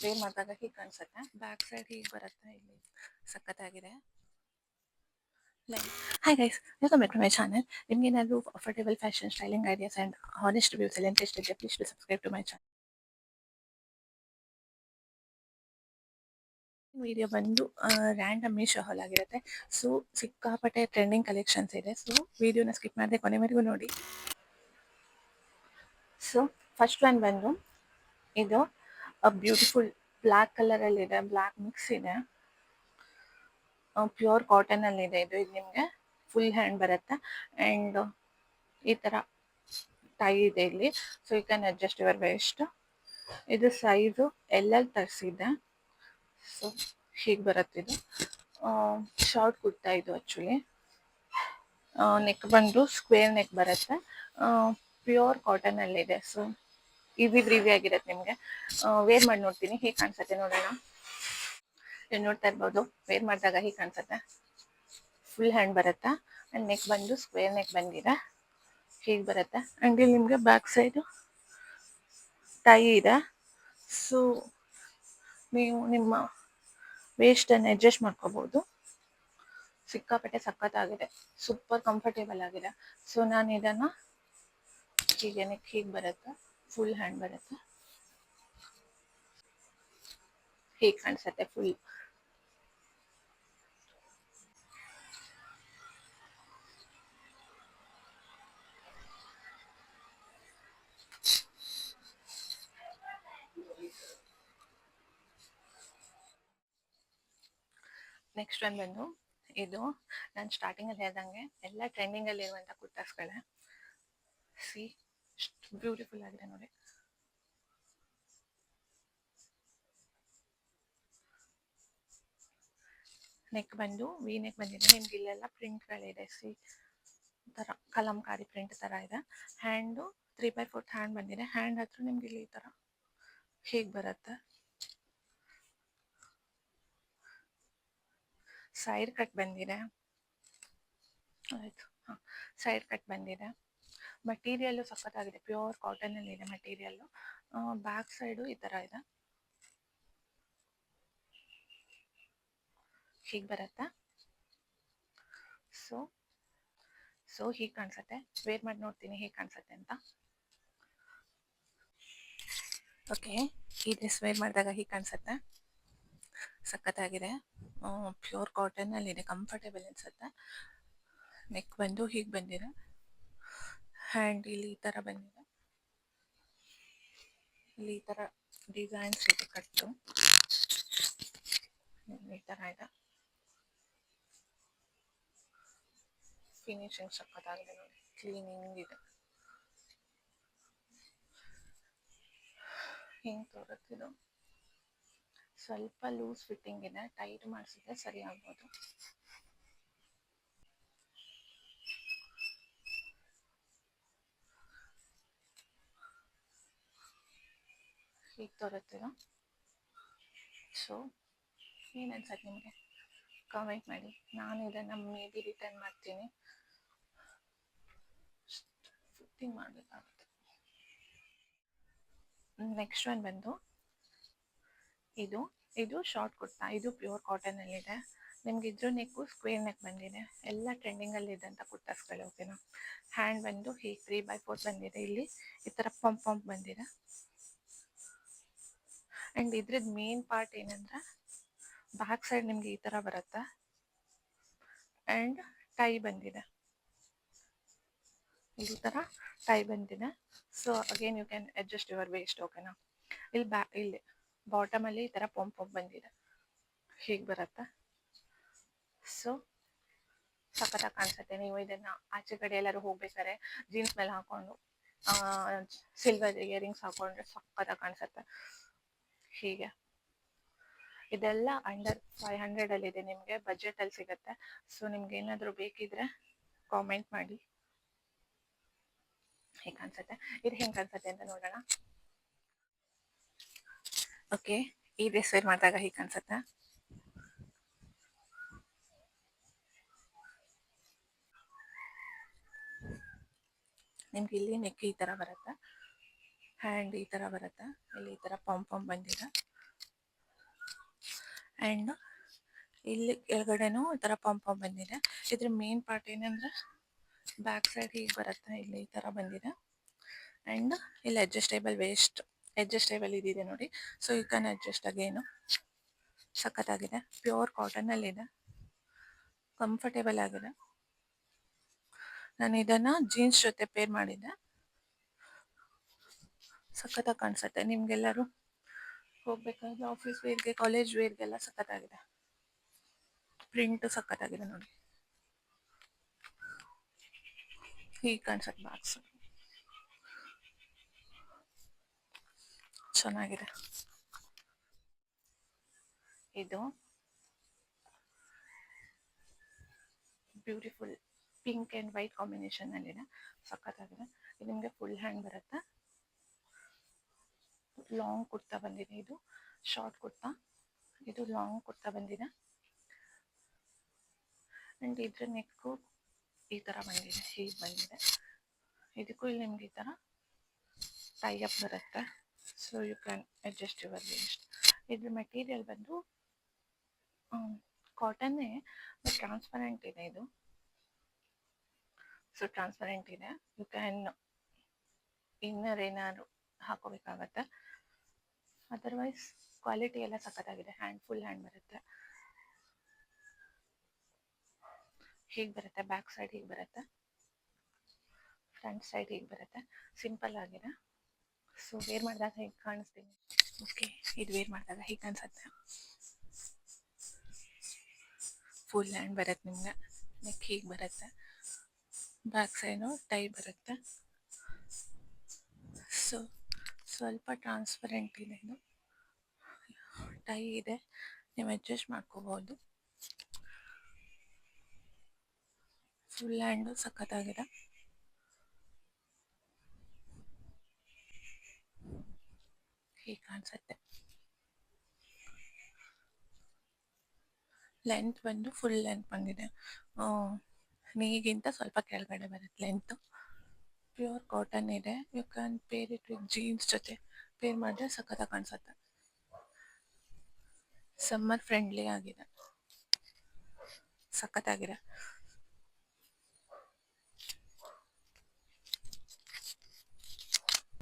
Wear ಮಾಡಿದಾಗ ಹೀಗೆ ಕಾಣಿಸುತ್ತೆ. ಬ್ಯಾಕ್ ಸೈಡ್ ಹೀಗೆ ಬರುತ್ತೆ. ಇಲ್ಲಿ ಸಖತ್ತಾಗಿದೆ. Hi guys, welcome back to my channel. ನಿಮ್ಗೆ ಏನಾದರೂ affordable fashion styling ideas and honest reviews ಎಲ್ಲ ಇಂಟ್ರೆಸ್ಟ್ ಇದ್ದರೆ please to subscribe to my channel. Video ಬಂದು ರ್ಯಾಂಡಮ್ ಮೀಶೋ ಹಾಲ್ ಆಗಿರುತ್ತೆ. ಸೊ ಸಿಕ್ಕಾಪಟ್ಟೆ ಟ್ರೆಂಡಿಂಗ್ ಕಲೆಕ್ಷನ್ಸ್ ಇದೆ. ಸೊ ವಿಡಿಯೋನ ಸ್ಕಿಪ್ ಮಾಡದೆ ಕೊನೆವರೆಗೂ ನೋಡಿ. ಸೊ ಫಸ್ಟ್ ಒನ್ ಬಂದು ಇದು ಬ್ಯೂಟಿಫುಲ್ ಬ್ಲ್ಯಾಕ್ ಕಲರಲ್ಲಿದೆ. ಬ್ಲ್ಯಾಕ್ ಮಿಕ್ಸ್ ಇದೆ. ಪ್ಯೂರ್ ಕಾಟನಲ್ಲಿದೆ. ಇದು ನಿಮಗೆ ಫುಲ್ ಹ್ಯಾಂಡ್ ಬರುತ್ತೆ ಆ್ಯಂಡ್ ಈ ಥರ ಟೈ ಇದೆ ಇಲ್ಲಿ. So you can adjust your waist. ಇದು ಸೈಜು ಎಲ್ಲೆಲ್ಲಿ ತರಿಸಿದೆ. ಸೊ ಹೀಗೆ ಬರುತ್ತೆ. ಇದು ಶಾರ್ಟ್ ಕುರ್ತಾ ಇದು ಆ್ಯಕ್ಚುಲಿ. ನೆಕ್ ಬಂದು ಸ್ಕ್ವೇರ್ ನೆಕ್ ಬರುತ್ತೆ. ಪ್ಯೂರ್ ಕಾಟನಲ್ಲಿದೆ. ಸೊ ಈಸಿ ಬ್ರೀವಿ ಆಗಿರುತ್ತೆ ನಿಮಗೆ. ವೇರ್ ಮಾಡಿ ನೋಡ್ತೀನಿ ಹೇಗೆ ಕಾಣಿಸುತ್ತೆ ನೋಡೋಣ. ನೀವು ನೋಡ್ತಾ ಇರ್ಬೋದು, ವೇರ್ ಮಾಡಿದಾಗ ಹೀಗೆ ಕಾಣಿಸುತ್ತೆ. ಫುಲ್ ಹ್ಯಾಂಡ್ ಬರುತ್ತೆ ಆ್ಯಂಡ್ ನೆಕ್ ಬಂದು ಸ್ಕ್ವೇರ್ ನೆಕ್ ಬಂದಿದೆ. ಹೀಗೆ ಬರುತ್ತೆ ಆ್ಯಂಡ್ ಇಲ್ಲಿ ನಿಮಗೆ ಬ್ಯಾಕ್ ಸೈಡು ಟೈ ಇದೆ. ಸೊ ನೀವು ನಿಮ್ಮ ವೇಸ್ಟನ್ನು ಅಡ್ಜಸ್ಟ್ ಮಾಡ್ಕೋಬೋದು. ಸಿಕ್ಕಾಪಟ್ಟೆ ಸಖತ್ತಾಗಿದೆ, ಸೂಪರ್ ಕಂಫರ್ಟೇಬಲ್ ಆಗಿದೆ. ಸೊ ನಾನು ಇದನ್ನು ಹೀಗೆ ನೆಕ್ ಹೀಗೆ ಬರುತ್ತೆ, ಫುಲ್ ಹ್ಯಾಂಡ್ ಬರುತ್ತೆ, ಹೀಗೆ ಕಾಣಿಸುತ್ತೆ ಫುಲ್. ನೆಕ್ಸ್ಟ್ ಒನ್ ಬಂದು ಇದು ನಾನು ಸ್ಟಾರ್ಟಿಂಗಲ್ಲಿ ಹೇಳ್ದಂಗೆ ಎಲ್ಲ ಟ್ರೆಂಡಿಂಗಲ್ಲಿ ಇರುವಂಥ ಕುರ್ತಾಸ್ಗಳೇ. ಸಿ ಎಷ್ಟು ಬ್ಯೂಟಿಫುಲ್ ಆಗಿದೆ ನೋಡಿ. ನೆಕ್ ಬಂದು ವಿ ನೆಕ್ ಬಂದಿದೆ. ನಿಮ್ಗೆ ಇಲ್ಲೆಲ್ಲ ಪ್ರಿಂಟ್ಗಳಿದೆ. ಸಿ ಥರ ಕಲಂಕಾರಿ ಪ್ರಿಂಟ್ ಥರ ಇದೆ. ಹ್ಯಾಂಡು 3/4 ಹ್ಯಾಂಡ್ ಬಂದಿದೆ. ಹ್ಯಾಂಡ್ ಹತ್ರ ನಿಮ್ಗೆ ಇಲ್ಲಿ ಈ ಥರ ಹೀಗೆ ಬರುತ್ತೆ. ಸೈಡ್ ಕಟ್ ಬಂದಿದೆ. ಆಯಿತು, ಹಾಂ, ಸೈಡ್ ಕಟ್ ಬಂದಿದೆ. ಮಟೀರಿಯಲ್ಲು ಸಖತ್ತಾಗಿದೆ, ಪ್ಯೂರ್ ಕಾಟನಲ್ಲಿದೆ ಮಟೀರಿಯಲ್ಲು. ಬ್ಯಾಕ್ ಸೈಡು ಈ ಥರ ಇದೆ, ಹೀಗೆ ಬರುತ್ತೆ. ಸೊ ಹೀಗೆ ಕಾಣಿಸುತ್ತೆ. ವೇರ್ ಮಾಡಿ ನೋಡ್ತೀನಿ ಹೇಗೆ ಕಾಣಿಸುತ್ತೆ ಅಂತ. ಓಕೆ, ಈ ಡ್ರೆಸ್ ವೇರ್ ಮಾಡಿದಾಗ ಹೀಗೆ ಕಾಣಿಸುತ್ತೆ. ಸಖತ್ತಾಗಿದೆ. ಪ್ಯೂರ್ ಕಾಟನಲ್ಲಿದೆ, ಕಂಫರ್ಟೇಬಲ್ ಅನಿಸುತ್ತೆ. ನೆಕ್ ಬಂದು ಹೀಗೆ ಬಂದಿದೆ. ಹ್ಯಾಂಡ್ ಇಲ್ಲಿ ಈ ಥರ ಬಂದಿದೆ. ಇಲ್ಲಿ ಈ ಥರ ಡಿಸೈನ್ಸ್ ಇದೆ, ಕಟ್ಟು ಈ ಥರ ಇದೆ. ಫಿನಿಶಿಂಗ್ ಸಖತ್ತಾಗಿದೆ ನೋಡಿ, ಕ್ಲೀನಿಂಗ್ ಇದೆ. ಹಿಂಗೆ ತೋರುತ್ತಿದ್ದು ಸ್ವಲ್ಪ ಲೂಸ್ ಫಿಟ್ಟಿಂಗ್ ಇದೆ, ಟೈಟ್ ಮಾಡಿಸಿದ್ರೆ ಸರಿ ಆಗ್ಬೋದು. ಹೀಗೆ ತೋರುತ್ತಿದ್ದು. ಸೊ ಏನು ಅನ್ಸತ್ತೆ ನಿಮಗೆ ಕಾಮೆಂಟ್ ಮಾಡಿ. ನಾನು ಇದನ್ನು ಮೇ ಬಿ ರಿಟರ್ನ್ ಮಾಡ್ತೀನಿ. ಫಿಟ್ಟಿಂಗ್ ಮಾಡಬೇಕಾಗುತ್ತೆ. ನೆಕ್ಸ್ಟ್ ಒನ್ ಬಂದು ಇದು ಇದು ಶಾರ್ಟ್ ಕುರ್ತಾ. ಇದು ಪ್ಯೂರ್ ಕಾಟನಲ್ಲಿದೆ. ನಿಮ್ಗೆ ಇದ್ರ ನೆಕ್ಕು ಸ್ಕ್ವೇರ್ ನೆಕ್ ಬಂದಿದೆ. ಎಲ್ಲ ಟ್ರೆಂಡಿಂಗಲ್ಲಿದ್ದಂಥ ಕುರ್ತಾಸ್ಗಳು. ಓಕೆನಾ. ಹ್ಯಾಂಡ್ ಬಂದು ಹೀಗೆ 3/4 ಬಂದಿದೆ. ಇಲ್ಲಿ ಈ ಥರ ಪಂಪ್ ಬಂದಿದೆ. ಆ್ಯಂಡ್ ಇದ್ರದ್ದು ಮೇನ್ ಪಾರ್ಟ್ ಏನಂದರೆ ಬ್ಯಾಕ್ ಸೈಡ್ ನಿಮಗೆ ಈ ಥರ ಬರುತ್ತೆ ಆ್ಯಂಡ್ ಟೈ ಬಂದಿದೆ. ಈ ಥರ ಟೈ ಬಂದಿದೆ. So again you can adjust your waist. ಓಕೆನಾ. ಇಲ್ಲಿ ಬಾಟಮಲ್ಲಿ ಈ ಥರ ಪಂಪ್ ಬಂದಿದೆ, ಹೀಗೆ ಬರುತ್ತೆ. ಸೊ ಸಖತ್ತಾಗಿ ಕಾಣಿಸುತ್ತೆ. ನೀವು ಇದನ್ನು ಆಚೆ ಕಡೆ ಎಲ್ಲರೂ ಹೋಗ್ಬೇಕಾದ್ರೆ ಜೀನ್ಸ್ ಮೇಲೆ ಹಾಕ್ಕೊಂಡು ಸಿಲ್ವರ್ ಇಯರಿಂಗ್ಸ್ ಹಾಕೊಂಡ್ರೆ ಸಖತ್ತಾಗಿ ಕಾಣಿಸುತ್ತೆ. ಹೀಗೆ ಇದೆಲ್ಲ ಅಂಡರ್ 500 ನಿಮಗೆ ಬಜೆಟಲ್ಲಿ ಸಿಗುತ್ತೆ. ಸೊ ನಿಮ್ಗೆ ಏನಾದರೂ ಬೇಕಿದ್ರೆ ಕಾಮೆಂಟ್ ಮಾಡಿ ಹೇಗೆ ಕಾಣಿಸುತ್ತೆ. ಇದು ಹೆಂಗೆ ಕಾಣಿಸುತ್ತೆ ಅಂತ ನೋಡೋಣ. ಓಕೆ, ಈ ಡ್ರೆಸ್ ವೇರ್ ಮಾಡಿದಾಗ ಹೀಗೆ ಕಾಣಿಸುತ್ತೆ. ನಿಮ್ಗೆ ಇಲ್ಲಿ ನೆಕ್ ಈ ಥರ ಬರುತ್ತೆ, ಹ್ಯಾಂಡ್ ಈ ಥರ ಬರುತ್ತೆ. ಇಲ್ಲಿ ಈ ಥರ ಪಂಪ್ ಬಂದಿದೆ. ಆ್ಯಂಡ್ ಇಲ್ಲಿ ಕೆಳಗಡೆನೂ ಈ ಥರ ಪಾಂಪಾಮ್ ಬಂದಿದೆ. ಇದ್ರ ಮೇನ್ ಪಾರ್ಟ್ ಏನಂದ್ರೆ ಬ್ಯಾಕ್ ಸೈಡ್ ಹೀಗೆ ಬರುತ್ತೆ, ಇಲ್ಲಿ ಈ ಥರ ಬಂದಿದೆ. ಆ್ಯಂಡ್ ಇಲ್ಲಿ ಅಡ್ಜಸ್ಟೇಬಲ್ ಇದಿದೆ ನೋಡಿ. So you can adjust again. ಸಖತ್ತಾಗಿದೆ, ಪ್ಯೂರ್ ಕಾಟನಲ್ಲಿದೆ, ಕಂಫರ್ಟೇಬಲ್ ಆಗಿದೆ. ನಾನು ಇದನ್ನು ಜೀನ್ಸ್ ಜೊತೆ ಪೇರ್ ಮಾಡಿದ್ದೆ, ಸಖತ್ತಾಗಿ ಕಾಣಿಸುತ್ತೆ. ನಿಮಗೆಲ್ಲರೂ ಹೋಗ್ಬೇಕಾದ್ರೆ ಆಫೀಸ್ ವೇರ್ಗೆ, ಕಾಲೇಜ್ ವೇರ್ಗೆಲ್ಲ ಸಖತ್ತಾಗಿದೆ. ಪ್ರಿಂಟ್ ಸಖತ್ತಾಗಿದೆ ನೋಡಿ, ಹೀಗೆ ಕಾಣಿಸುತ್ತೆ ಬಾಕ್ಸ್, ಚೆನ್ನಾಗಿದೆ. ಇದು ಬ್ಯೂಟಿಫುಲ್ ಪಿಂಕ್ ಆ್ಯಂಡ್ ವೈಟ್ ಕಾಂಬಿನೇಷನ್ನಲ್ಲಿದೆ, ಸಖತ್ತಾಗಿದೆ. ಇದು ನಿಮಗೆ ಫುಲ್ ಹ್ಯಾಂಡ್ ಬರುತ್ತೆ, ಲಾಂಗ್ ಕುರ್ತಾ ಬಂದಿದೆ. ಇದು ಶಾರ್ಟ್ ಕುರ್ತಾ, ಇದು ಲಾಂಗ್ ಕುರ್ತಾ ಬಂದಿದೆ. ಆ್ಯಂಡ್ ಇದ್ರ ನೆಕ್ಕು ಈ ಥರ ಬಂದಿದೆ, ಹೀಗೆ ಬಂದಿದೆ. ಇದಕ್ಕೂ ಇಲ್ಲಿ ನಿಮ್ಗೆ ಈ ಥರ ಟೈ ಅಪ್ ಬರುತ್ತೆ. So you can adjust your waist. ಇದ್ರ ಮೆಟೀರಿಯಲ್ ಬಂದು ಕಾಟನ್ನೇ, ಟ್ರಾನ್ಸ್ಪರೆಂಟ್ ಇದೆ ಇದು. ಸೊ ಟ್ರಾನ್ಸ್ಪರೆಂಟ್ ಇದೆ, ಯು ಕ್ಯಾನ್ ಇನ್ನರ್ ಏನಾದ್ರು ಹಾಕೋಬೇಕಾಗತ್ತೆ. ಅದರ್ವೈಸ್ ಕ್ವಾಲಿಟಿ ಎಲ್ಲ ಸಖತ್ತಾಗಿದೆ. ಫುಲ್ ಹ್ಯಾಂಡ್ ಬರುತ್ತೆ, ಹೀಗೆ ಬರುತ್ತೆ. ಬ್ಯಾಕ್ ಸೈಡ್ ಹೀಗೆ ಬರುತ್ತೆ, ಫ್ರಂಟ್ ಸೈಡ್ ಹೀಗೆ ಬರುತ್ತೆ. ಸಿಂಪಲ್ ಆಗಿದೆ. ಸೊ ವೇರ್ ಮಾಡಿದಾಗ ಹೇಗೆ ಕಾಣಿಸ್ತೀನಿ, ಓಕೆ, ಇದು ವೇರ್ ಮಾಡಿದಾಗ ಹೀಗೆ ಕಾಣಿಸುತ್ತೆ. ಫುಲ್ ಹ್ಯಾಂಡ್ ಬರುತ್ತೆ ನಿಮಗೆ, ನೆಕ್ ಹೀಗೆ ಬರುತ್ತೆ, ಬ್ಯಾಕ್ ಸೈಡು ಟೈ ಬರುತ್ತೆ. ಸೊ ಸ್ವಲ್ಪ ಟ್ರಾನ್ಸ್ಪರೆಂಟ್ ಇದೆ, ಇದು ಟೈ ಇದೆ, ನೀವು ಅಡ್ಜಸ್ಟ್ ಮಾಡ್ಕೋಬೋದು. ಫುಲ್ ಹ್ಯಾಂಡು ಸಖತ್ತಾಗಿದೆ, ಹೀಗೆ ಕಾಣಿಸುತ್ತೆ. ಲೆಂತ್ ಬಂದು ಫುಲ್ ಲೆಂತ್ ಬಂದಿದೆ, ನೀಗಿಂತ ಸ್ವಲ್ಪ ಕೆಳಗಡೆ ಬರುತ್ತೆ ಲೆಂತು. ಪ್ಯೂರ್ ಕಾಟನ್ ಇದೆ, you can pair it with jeans ಜೊತೆ ಪೇರ್ ಮಾಡಿದ್ರೆ ಸಖತ್ತಾಗಿ ಕಾಣಿಸುತ್ತೆ. ಸಮ್ಮರ್ ಫ್ರೆಂಡ್ಲಿ ಆಗಿದೆ, ಸಖತ್ತಾಗಿದೆ.